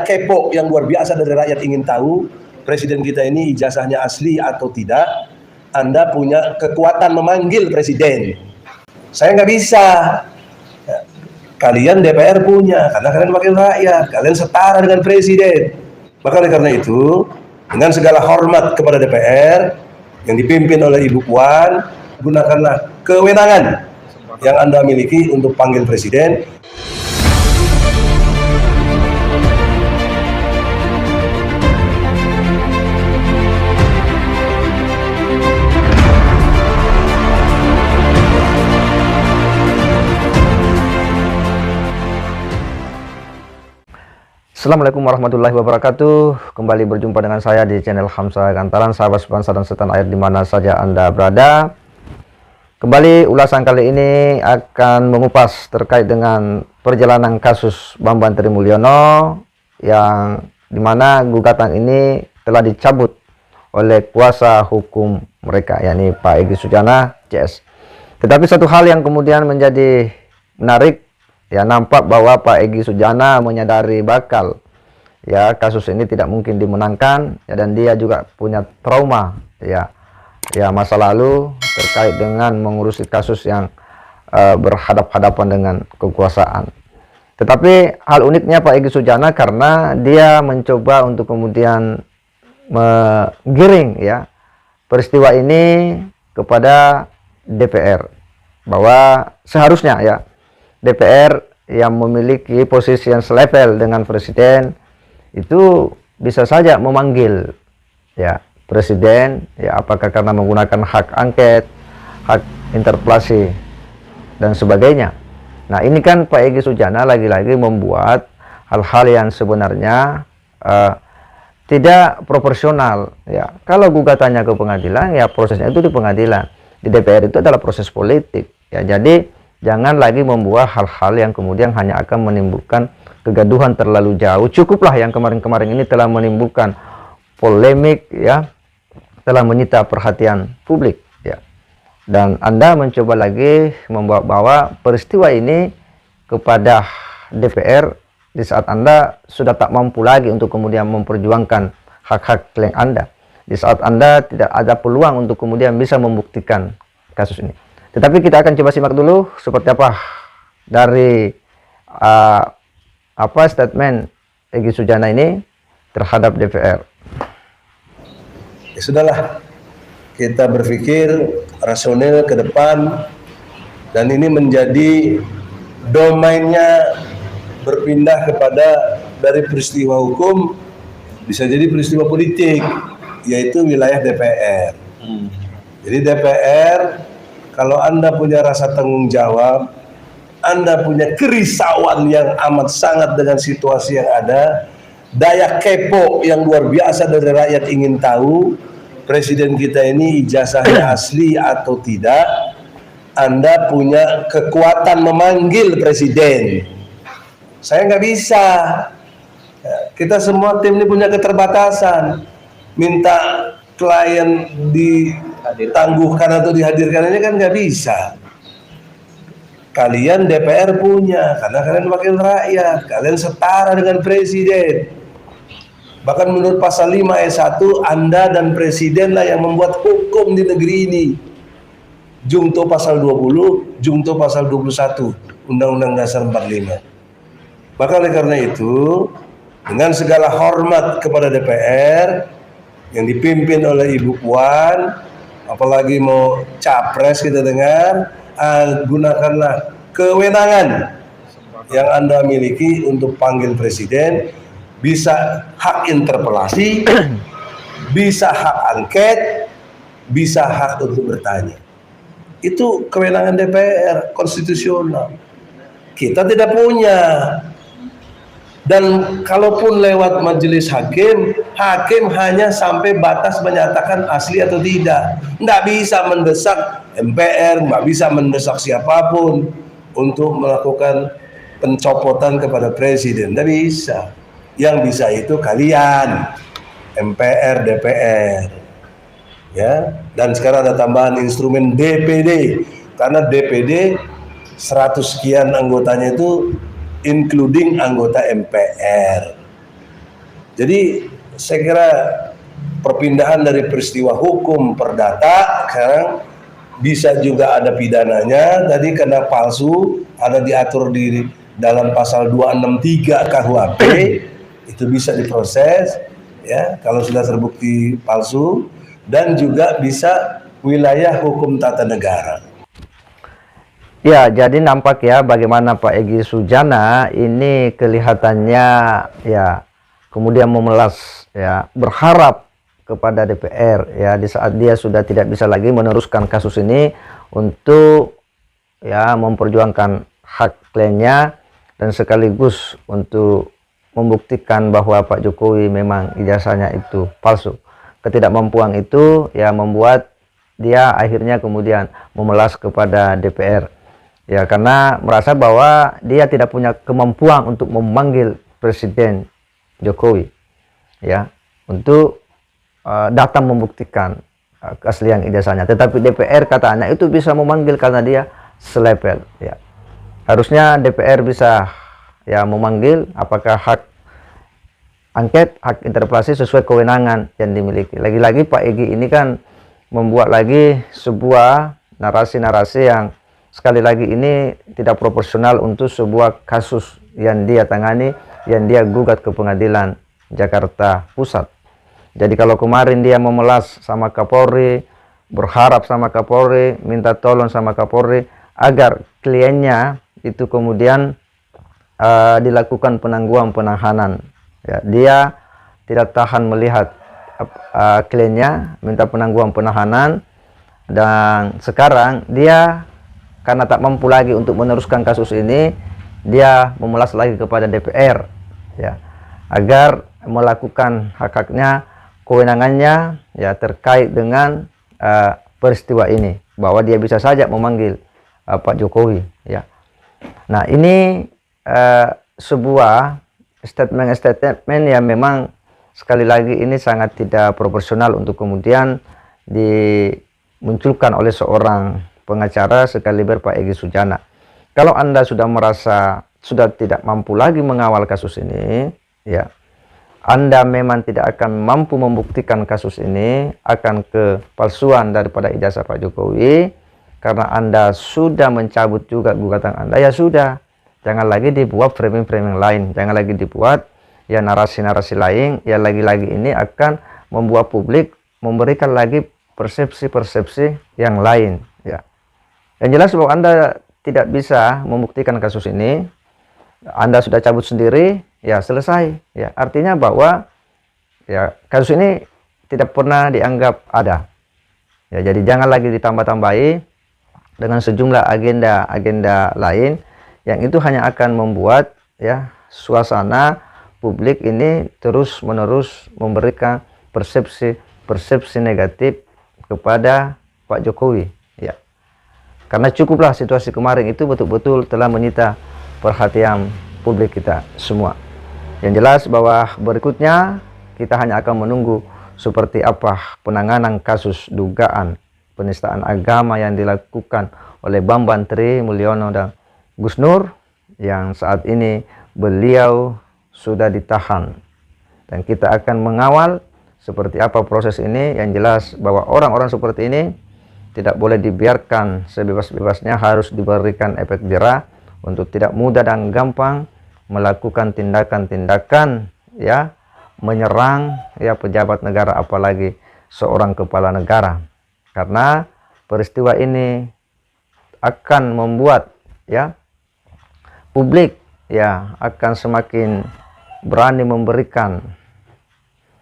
kepo yang luar biasa dari rakyat ingin tahu presiden kita ini ijazahnya asli atau tidak, Anda punya kekuatan memanggil presiden. Saya nggak bisa. Kalian DPR punya, karena kalian wakil rakyat, kalian setara dengan presiden. Maka oleh karena itu, dengan segala hormat kepada DPR yang dipimpin oleh Ibu Puan, gunakanlah kewenangan yang Anda miliki untuk panggil presiden. Assalamualaikum warahmatullahi wabarakatuh. Kembali berjumpa dengan saya di channel Hamzah Gantaran, sahabat sebangsa dan setanah air di mana saja Anda berada. Kembali ulasan kali ini akan mengupas terkait dengan perjalanan kasus Bambang Trimulyono yang dimana gugatan ini telah dicabut oleh kuasa hukum mereka, yakni Pak Egy Sujana CS. Tetapi satu hal yang kemudian menjadi menarik, ya, nampak bahwa Pak Egy Sujana menyadari bakal kasus ini tidak mungkin dimenangkan, ya, dan dia juga punya trauma ya masa lalu terkait dengan mengurusi kasus yang berhadap-hadapan dengan kekuasaan. Tetapi hal uniknya Pak Egy Sujana karena dia mencoba untuk kemudian menggiring peristiwa ini kepada DPR, bahwa seharusnya DPR yang memiliki posisi yang selevel dengan presiden itu bisa saja memanggil presiden, apakah karena menggunakan hak angket, hak interpelasi dan sebagainya. Nah, ini kan Pak Egy Sujana lagi-lagi membuat hal-hal yang sebenarnya tidak proporsional. Kalau gugatannya ke pengadilan, prosesnya itu di pengadilan. Di DPR itu adalah proses politik. Jadi jangan lagi membuat hal-hal yang kemudian hanya akan menimbulkan kegaduhan terlalu jauh. Cukuplah yang kemarin-kemarin ini telah menimbulkan polemik, telah menyita perhatian publik, dan Anda mencoba lagi membawa peristiwa ini kepada DPR di saat Anda sudah tak mampu lagi untuk kemudian memperjuangkan hak-hak klien Anda, di saat Anda tidak ada peluang untuk kemudian bisa membuktikan kasus ini. Tetapi kita akan coba simak dulu seperti apa dari statement Egy Sujana ini terhadap DPR. Ya sudahlah, kita berpikir rasional ke depan, dan ini menjadi domainnya berpindah kepada dari peristiwa hukum bisa jadi peristiwa politik, yaitu wilayah DPR. Jadi DPR, kalau Anda punya rasa tanggung jawab, Anda punya kerisauan yang amat sangat dengan situasi yang ada, daya kepo yang luar biasa dari rakyat ingin tahu presiden kita ini ijazahnya asli atau tidak, Anda punya kekuatan memanggil presiden. Saya nggak bisa. Kita semua tim ini punya keterbatasan. Minta klien ditangguhkan atau dihadirkan ini kan nggak bisa. Kalian DPR punya, karena kalian wakil rakyat, kalian setara dengan presiden. Bahkan menurut pasal 5 ayat 1, Anda dan presiden yang membuat hukum di negeri ini. Jungto pasal 20, Jungto pasal 21 Undang-Undang Dasar 45. Maka oleh karena itu, dengan segala hormat kepada DPR yang dipimpin oleh Ibu Puan, apalagi mau capres kita dengar, gunakanlah kewenangan yang Anda miliki untuk panggil presiden, bisa hak interpelasi, bisa hak angket, bisa hak untuk bertanya. Itu kewenangan DPR konstitusional. Kita tidak punya. Dan kalaupun lewat majelis hakim, hakim hanya sampai batas menyatakan asli atau tidak. Nggak bisa mendesak MPR, nggak bisa mendesak siapapun untuk melakukan pencopotan kepada presiden. Nggak bisa. Yang bisa itu kalian, MPR, DPR. Dan sekarang ada tambahan instrumen DPD. Karena DPD 100 sekian anggotanya itu including anggota MPR. Jadi saya kira perpindahan dari peristiwa hukum perdata sekarang bisa juga ada pidananya. Tadi karena palsu ada diatur di dalam pasal 263 KUHP, itu bisa diproses ya kalau sudah terbukti palsu, dan juga bisa wilayah hukum tata negara. Ya, jadi nampak ya bagaimana Pak Egy Sujana ini kelihatannya ya kemudian memelas ya, berharap kepada DPR ya di saat dia sudah tidak bisa lagi meneruskan kasus ini untuk ya memperjuangkan hak kliennya dan sekaligus untuk membuktikan bahwa Pak Jokowi memang ijazahnya itu palsu. Ketidakmampuan itu ya membuat dia akhirnya kemudian memelas kepada DPR. Ya, karena merasa bahwa dia tidak punya kemampuan untuk memanggil Presiden Jokowi ya untuk datang membuktikan keaslian ijazahnya. Tetapi DPR katanya itu bisa memanggil karena dia selepel ya. Harusnya DPR bisa ya memanggil apakah hak angket, hak interpelasi sesuai kewenangan yang dimiliki. Lagi-lagi Pak Egy ini kan membuat lagi sebuah narasi-narasi yang sekali lagi ini tidak proporsional untuk sebuah kasus yang dia tangani, yang dia gugat ke pengadilan Jakarta Pusat. Jadi kalau kemarin dia memelas sama Kapolri, berharap sama Kapolri, minta tolong sama Kapolri agar kliennya itu kemudian dilakukan penangguhan penahanan. Ya, dia tidak tahan melihat kliennya minta penangguhan penahanan, dan sekarang dia karena tak mampu lagi untuk meneruskan kasus ini, dia memelas lagi kepada DPR ya agar melakukan hak-haknya, kewenangannya ya terkait dengan peristiwa ini, bahwa dia bisa saja memanggil Pak Jokowi ya. Nah, ini sebuah statement yang memang sekali lagi ini sangat tidak proporsional untuk kemudian dimunculkan oleh seorang pengacara sekaliber Pak Egy Sujana. Kalau Anda sudah merasa sudah tidak mampu lagi mengawal kasus ini, ya, Anda memang tidak akan mampu membuktikan kasus ini akan kepalsuan daripada ijazah Pak Jokowi, karena Anda sudah mencabut juga gugatan Anda, ya sudah, jangan lagi dibuat framing-framing lain, jangan lagi dibuat ya narasi-narasi lain yang lagi-lagi ini akan membuat publik memberikan lagi persepsi-persepsi yang lain ya. Yang jelas bahwa Anda tidak bisa membuktikan kasus ini, Anda sudah cabut sendiri, ya selesai ya. Artinya bahwa ya kasus ini tidak pernah dianggap ada ya. Jadi jangan lagi ditambah-tambahi dengan sejumlah agenda-agenda lain yang itu hanya akan membuat ya suasana publik ini terus-menerus memberikan persepsi negatif kepada Pak Jokowi ya. Karena cukuplah situasi kemarin itu betul-betul telah menyita perhatian publik kita semua. Yang jelas bahwa berikutnya kita hanya akan menunggu seperti apa penanganan kasus dugaan penistaan agama yang dilakukan oleh Bambang Tri Mulyono dan Gus Nur, yang saat ini beliau sudah ditahan, dan kita akan mengawal seperti apa proses ini. Yang jelas bahwa orang-orang seperti ini tidak boleh dibiarkan sebebas-bebasnya, harus diberikan efek jera untuk tidak mudah dan gampang melakukan tindakan-tindakan ya menyerang ya pejabat negara, apalagi seorang kepala negara. Karena peristiwa ini akan membuat ya publik ya akan semakin berani memberikan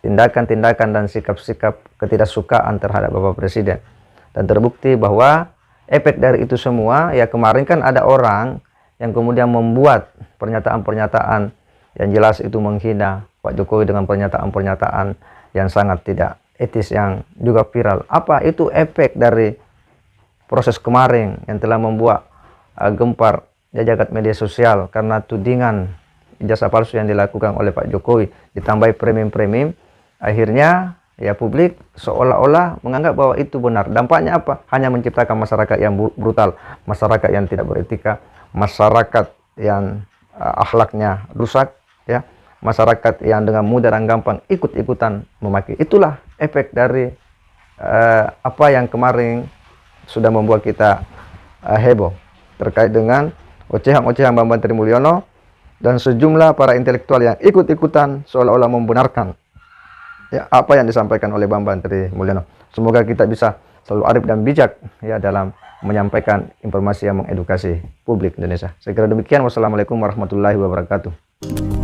tindakan-tindakan dan sikap-sikap ketidaksukaan terhadap Bapak Presiden. Dan terbukti bahwa efek dari itu semua ya kemarin kan ada orang yang kemudian membuat pernyataan-pernyataan yang jelas itu menghina Pak Jokowi dengan pernyataan-pernyataan yang sangat tidak etis yang juga viral. Apa itu efek dari proses kemarin yang telah membuat gempar ya jagat media sosial karena tudingan ijazah palsu yang dilakukan oleh Pak Jokowi ditambah framing-framing, akhirnya ya publik seolah-olah menganggap bahwa itu benar. Dampaknya apa? Hanya menciptakan masyarakat yang brutal, masyarakat yang tidak beretika, masyarakat yang akhlaknya rusak ya, masyarakat yang dengan mudah dan gampang ikut-ikutan memakai. Itulah efek dari apa yang kemarin sudah membuat kita heboh terkait dengan ocehan-ocehan Bambang Trimulyono dan sejumlah para intelektual yang ikut-ikutan seolah-olah membenarkan ya apa yang disampaikan oleh Bambang Trimulyono. Semoga kita bisa selalu arif dan bijak ya dalam menyampaikan informasi yang mengedukasi publik Indonesia. Saya kira demikian. Wassalamualaikum warahmatullahi wabarakatuh.